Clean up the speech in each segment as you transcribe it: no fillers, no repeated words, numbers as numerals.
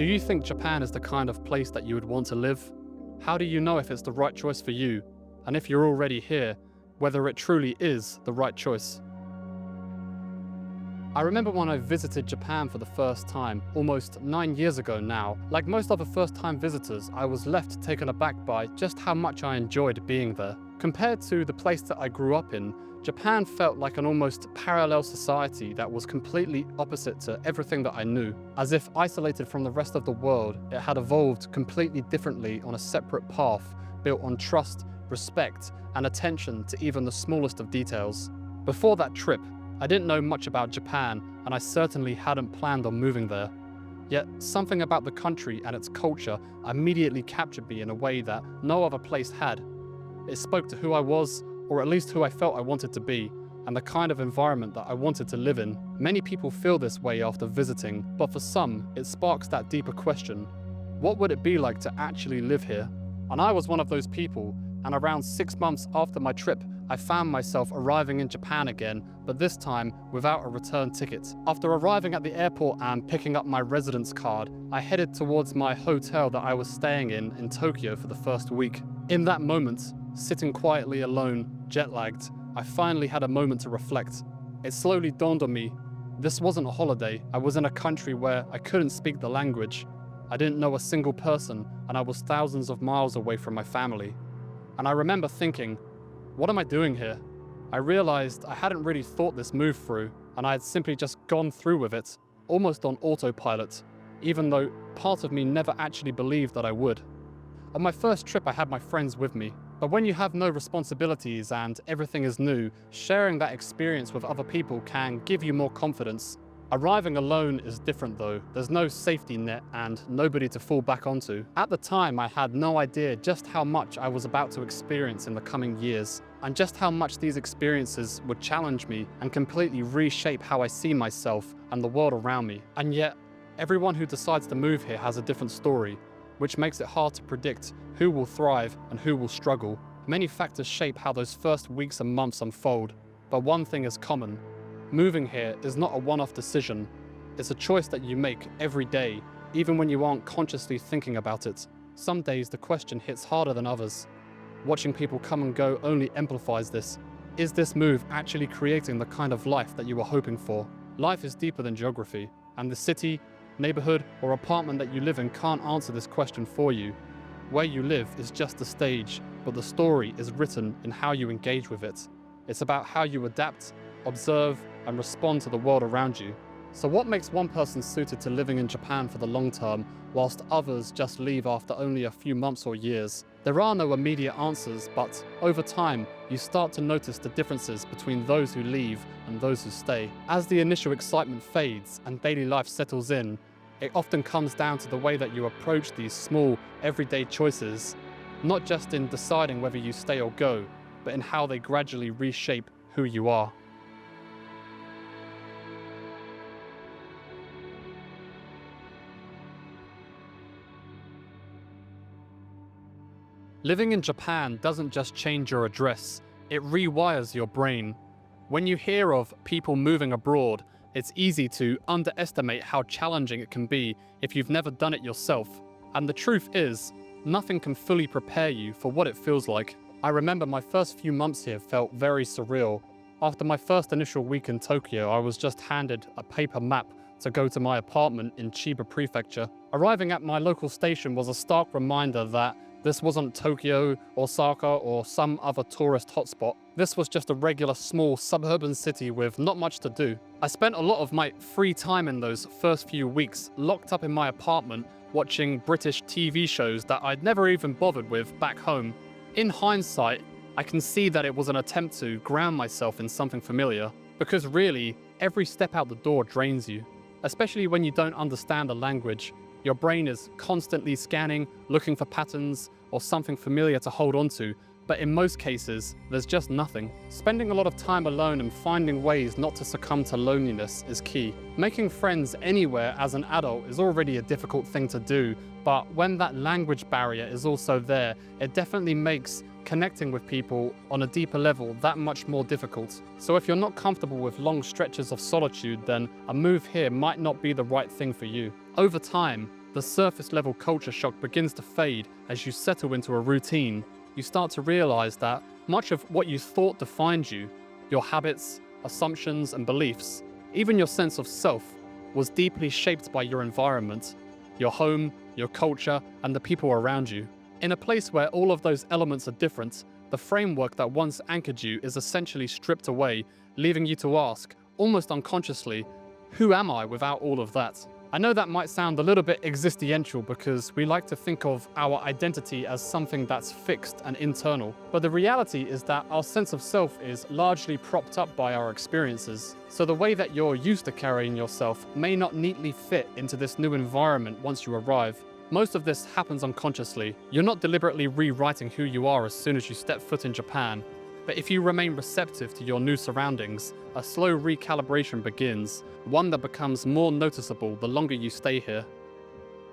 Do you think Japan is the kind of place that you would want to live? How do you know if it's the right choice for you? And if you're already here, whether it truly is the right choice? I remember when I visited Japan for the first time, almost 9 years ago now. Like most other first-time visitors, I was left taken aback by just how much I enjoyed being there. Compared to the place that I grew up in, Japan felt like an almost parallel society that was completely opposite to everything that I knew. As if isolated from the rest of the world, it had evolved completely differently on a separate path, built on trust, respect, and attention to even the smallest of details. Before that trip, I didn't know much about Japan, and I certainly hadn't planned on moving there. Yet, something about the country and its culture immediately captured me in a way that no other place had. It spoke to who I was, or at least who I felt I wanted to be, and the kind of environment that I wanted to live in. Many people feel this way after visiting, but for some, it sparks that deeper question. What would it be like to actually live here? And I was one of those people, and around 6 months after my trip, I found myself arriving in Japan again, but this time without a return ticket. After arriving at the airport and picking up my residence card, I headed towards my hotel that I was staying in Tokyo for the first week. In that moment, sitting quietly alone, jet-lagged, I finally had a moment to reflect. It slowly dawned on me, this wasn't a holiday. I was in a country where I couldn't speak the language. I didn't know a single person, and I was thousands of miles away from my family. And I remember thinking, what am I doing here? I realized I hadn't really thought this move through, and I had simply just gone through with it, almost on autopilot, even though part of me never actually believed that I would. On my first trip, I had my friends with me, but when you have no responsibilities and everything is new, sharing that experience with other people can give you more confidence. Arriving alone is different though. There's no safety net and nobody to fall back onto. At the time, I had no idea just how much I was about to experience in the coming years, and just how much these experiences would challenge me and completely reshape how I see myself and the world around me. And yet, everyone who decides to move here has a different story, which makes it hard to predict who will thrive and who will struggle. Many factors shape how those first weeks and months unfold, but one thing is common. Moving here is not a one-off decision. It's a choice that you make every day, even when you aren't consciously thinking about it. Some days the question hits harder than others. Watching people come and go only amplifies this. Is this move actually creating the kind of life that you were hoping for? Life is deeper than geography, and the city, neighborhood, or apartment that you live in can't answer this question for you. Where you live is just the stage, but the story is written in how you engage with it. It's about how you adapt, observe, and respond to the world around you. So what makes one person suited to living in Japan for the long term, whilst others just leave after only a few months or years? There are no immediate answers, but over time, you start to notice the differences between those who leave and those who stay. As the initial excitement fades and daily life settles in, it often comes down to the way that you approach these small, everyday choices, not just in deciding whether you stay or go, but in how they gradually reshape who you are. Living in Japan doesn't just change your address, it rewires your brain. When you hear of people moving abroad, it's easy to underestimate how challenging it can be if you've never done it yourself. And the truth is, nothing can fully prepare you for what it feels like. I remember my first few months here felt very surreal. After my first initial week in Tokyo, I was just handed a paper map to go to my apartment in Chiba Prefecture. Arriving at my local station was a stark reminder that this wasn't Tokyo, Osaka, or some other tourist hotspot. This was just a regular small suburban city with not much to do. I spent a lot of my free time in those first few weeks locked up in my apartment watching British TV shows that I'd never even bothered with back home. In hindsight, I can see that it was an attempt to ground myself in something familiar, because really, every step out the door drains you. Especially when you don't understand the language. Your brain is constantly scanning, looking for patterns or something familiar to hold on to, but in most cases, there's just nothing. Spending a lot of time alone and finding ways not to succumb to loneliness is key. Making friends anywhere as an adult is already a difficult thing to do, but when that language barrier is also there, it definitely makes connecting with people on a deeper level that much more difficult. So if you're not comfortable with long stretches of solitude, then a move here might not be the right thing for you. Over time, The surface level culture shock begins to fade as you settle into a routine. You start to realize that much of what you thought defined you, your habits, assumptions, and beliefs, even your sense of self, was deeply shaped by your environment, your home, your culture, and the people around you. In a place where all of those elements are different, the framework that once anchored you is essentially stripped away, leaving you to ask, almost unconsciously, who am I without all of that? I know that might sound a little bit existential because we like to think of our identity as something that's fixed and internal, but the reality is that our sense of self is largely propped up by our experiences. So the way that you're used to carrying yourself may not neatly fit into this new environment once you arrive. Most of this happens unconsciously. You're not deliberately rewriting who you are as soon as you step foot in Japan. But if you remain receptive to your new surroundings, a slow recalibration begins, one that becomes more noticeable the longer you stay here.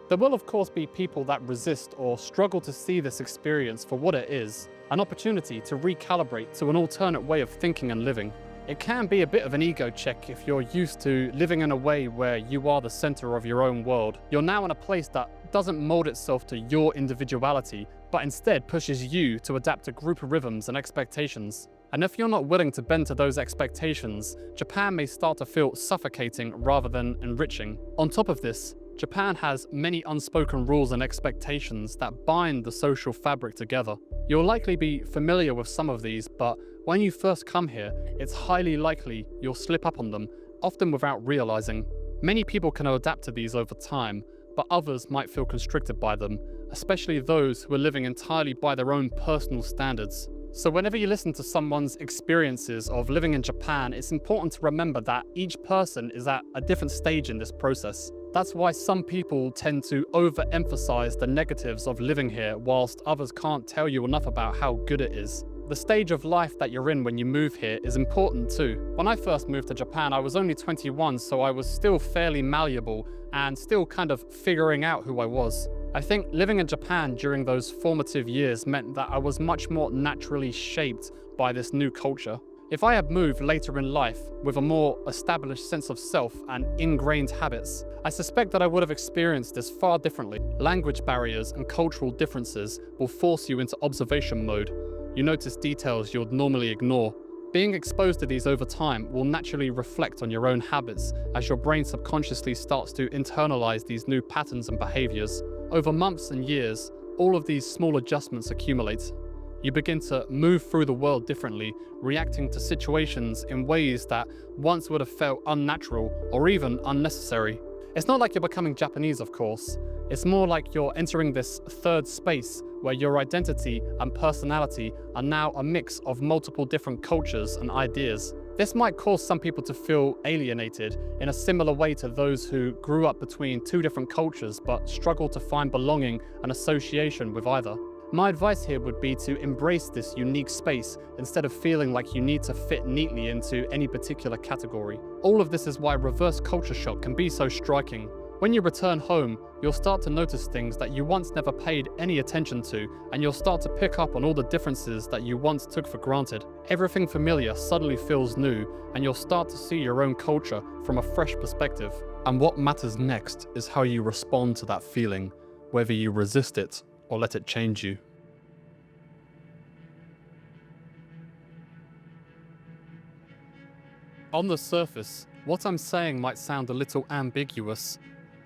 There will of course be people that resist or struggle to see this experience for what it is, an opportunity to recalibrate to an alternate way of thinking and living. It can be a bit of an ego check if you're used to living in a way where you are the center of your own world. You're now in a place that doesn't mold itself to your individuality, but instead pushes you to adapt to group rhythms and expectations. And if you're not willing to bend to those expectations, Japan may start to feel suffocating rather than enriching. On top of this, Japan has many unspoken rules and expectations that bind the social fabric together. You'll likely be familiar with some of these, but when you first come here, it's highly likely you'll slip up on them, often without realizing. Many people can adapt to these over time, but others might feel constricted by them, especially those who are living entirely by their own personal standards. So whenever you listen to someone's experiences of living in Japan, it's important to remember that each person is at a different stage in this process. That's why some people tend to overemphasize the negatives of living here, whilst others can't tell you enough about how good it is. The stage of life that you're in when you move here is important too. When I first moved to Japan, I was only 21, so I was still fairly malleable and still kind of figuring out who I was. I think living in Japan during those formative years meant that I was much more naturally shaped by this new culture. If I had moved later in life with a more established sense of self and ingrained habits, I suspect that I would have experienced this far differently. Language barriers and cultural differences will force you into observation mode. You notice details you'd normally ignore. Being exposed to these over time will naturally reflect on your own habits as your brain subconsciously starts to internalize these new patterns and behaviors. Over months and years, all of these small adjustments accumulate. You begin to move through the world differently, reacting to situations in ways that once would have felt unnatural or even unnecessary. It's not like you're becoming Japanese, of course. It's more like you're entering this third space where your identity and personality are now a mix of multiple different cultures and ideas. This might cause some people to feel alienated in a similar way to those who grew up between two different cultures but struggle to find belonging and association with either. My advice here would be to embrace this unique space instead of feeling like you need to fit neatly into any particular category. All of this is why reverse culture shock can be so striking. When you return home, you'll start to notice things that you once never paid any attention to, and you'll start to pick up on all the differences that you once took for granted. Everything familiar suddenly feels new, and you'll start to see your own culture from a fresh perspective. And what matters next is how you respond to that feeling, whether you resist it or let it change you. On the surface, what I'm saying might sound a little ambiguous.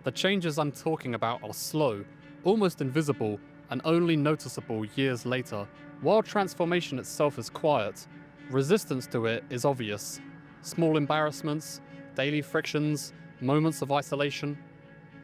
The changes I'm talking about are slow, almost invisible, and only noticeable years later. While transformation itself is quiet, resistance to it is obvious. Small embarrassments, daily frictions, moments of isolation.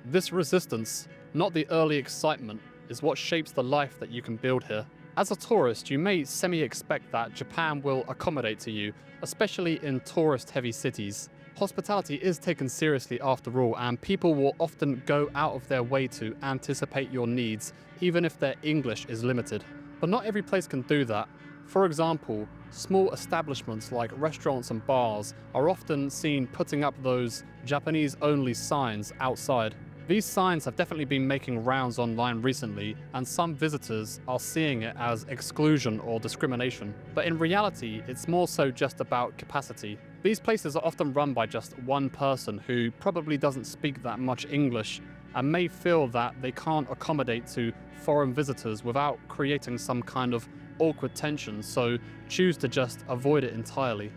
This resistance, not the early excitement, is what shapes the life that you can build here. As a tourist, you may semi-expect that Japan will accommodate to you, especially in tourist-heavy cities. Hospitality is taken seriously after all, and people will often go out of their way to anticipate your needs, even if their English is limited. But not every place can do that. For example, small establishments like restaurants and bars are often seen putting up those Japanese-only signs outside. These signs have definitely been making rounds online recently, and some visitors are seeing it as exclusion or discrimination. But in reality, it's more so just about capacity. These places are often run by just one person who probably doesn't speak that much English, and may feel that they can't accommodate to foreign visitors without creating some kind of awkward tension, so choose to just avoid it entirely.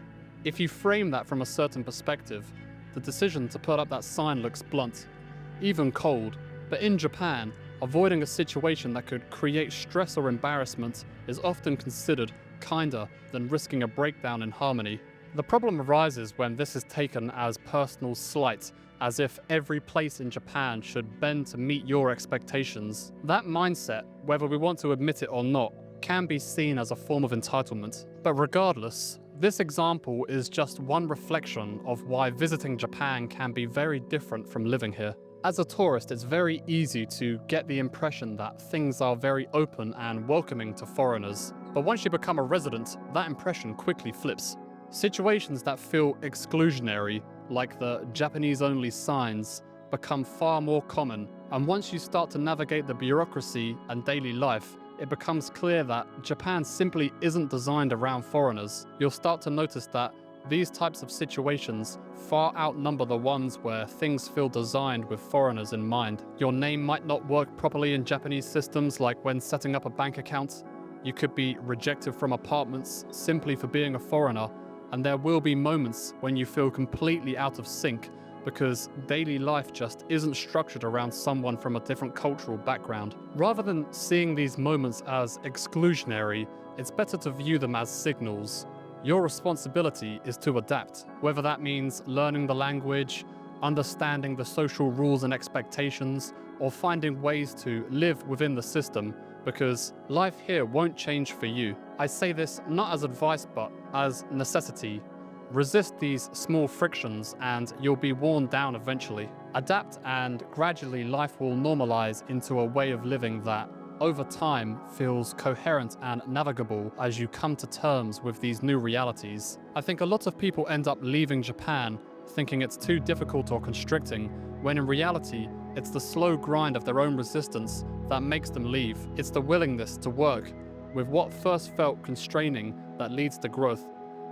If you frame that from a certain perspective, the decision to put up that sign looks blunt, even cold. But in Japan, avoiding a situation that could create stress or embarrassment is often considered kinder than risking a breakdown in harmony. The problem arises when this is taken as personal slight, as if every place in Japan should bend to meet your expectations. That mindset, whether we want to admit it or not, can be seen as a form of entitlement. But regardless, this example is just one reflection of why visiting Japan can be very different from living here. As a tourist, it's very easy to get the impression that things are very open and welcoming to foreigners. But once you become a resident, that impression quickly flips. Situations that feel exclusionary, like the Japanese-only signs, become far more common. And once you start to navigate the bureaucracy and daily life, it becomes clear that Japan simply isn't designed around foreigners. You'll start to notice that these types of situations far outnumber the ones where things feel designed with foreigners in mind. Your name might not work properly in Japanese systems, like when setting up a bank account. You could be rejected from apartments simply for being a foreigner, and there will be moments when you feel completely out of sync because daily life just isn't structured around someone from a different cultural background. Rather than seeing these moments as exclusionary, it's better to view them as signals. Your responsibility is to adapt, whether that means learning the language, understanding the social rules and expectations, or finding ways to live within the system, because life here won't change for you. I say this not as advice, but as necessity. Resist these small frictions and you'll be worn down eventually. Adapt and gradually life will normalize into a way of living that, over time, feels coherent and navigable as you come to terms with these new realities. I think a lot of people end up leaving Japan thinking it's too difficult or constricting, when in reality, it's the slow grind of their own resistance that makes them leave. It's the willingness to work with what first felt constraining that leads to growth,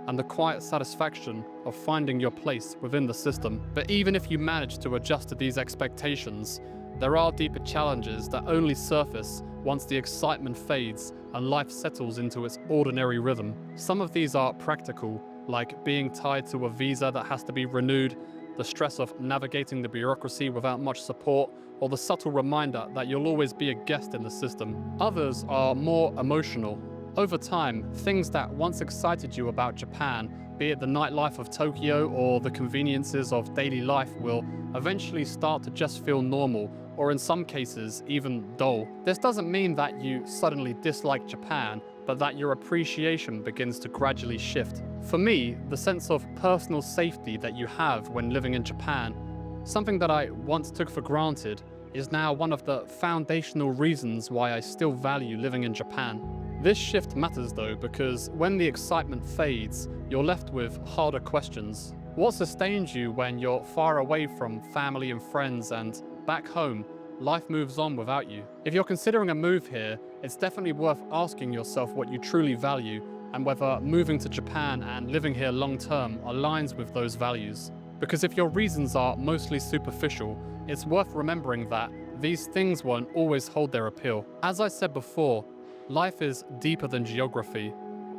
and the quiet satisfaction of finding your place within the system. But even if you manage to adjust to these expectations, there are deeper challenges that only surface once the excitement fades and life settles into its ordinary rhythm. Some of these are practical, like being tied to a visa that has to be renewed, the stress of navigating the bureaucracy without much support, or the subtle reminder that you'll always be a guest in the system. Others are more emotional. Over time, things that once excited you about Japan, be it the nightlife of Tokyo or the conveniences of daily life, will eventually start to just feel normal, or in some cases, even dull. This doesn't mean that you suddenly dislike Japan, but that your appreciation begins to gradually shift. For me, the sense of personal safety that you have when living in Japan, something that I once took for granted, is now one of the foundational reasons why I still value living in Japan. This shift matters though, because when the excitement fades, you're left with harder questions. What sustains you when you're far away from family and friends, and back home, life moves on without you? If you're considering a move here, it's definitely worth asking yourself what you truly value and whether moving to Japan and living here long term aligns with those values. Because if your reasons are mostly superficial, it's worth remembering that these things won't always hold their appeal. As I said before, life is deeper than geography.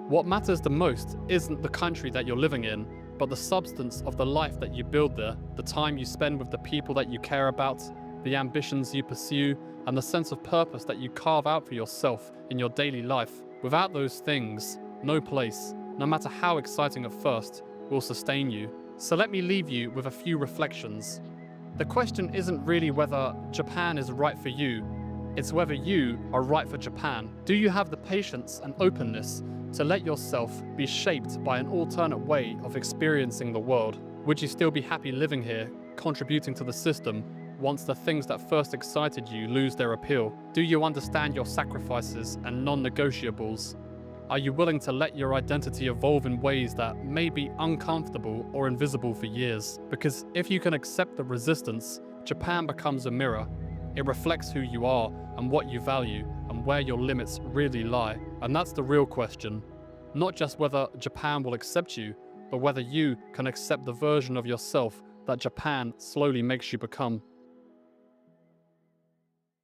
What matters the most isn't the country that you're living in, but the substance of the life that you build there, the time you spend with the people that you care about, the ambitions you pursue, and the sense of purpose that you carve out for yourself in your daily life. Without those things, no place, no matter how exciting at first, will sustain you. So let me leave you with a few reflections. The question isn't really whether Japan is right for you, it's whether you are right for Japan. Do you have the patience and openness to let yourself be shaped by an alternate way of experiencing the world? Would you still be happy living here, contributing to the system, once the things that first excited you lose their appeal? Do you understand your sacrifices and non-negotiables? Are you willing to let your identity evolve in ways that may be uncomfortable or invisible for years? Because if you can accept the resistance, Japan becomes a mirror. It reflects who you are and what you value and where your limits really lie. And that's the real question. Not just whether Japan will accept you, but whether you can accept the version of yourself that Japan slowly makes you become.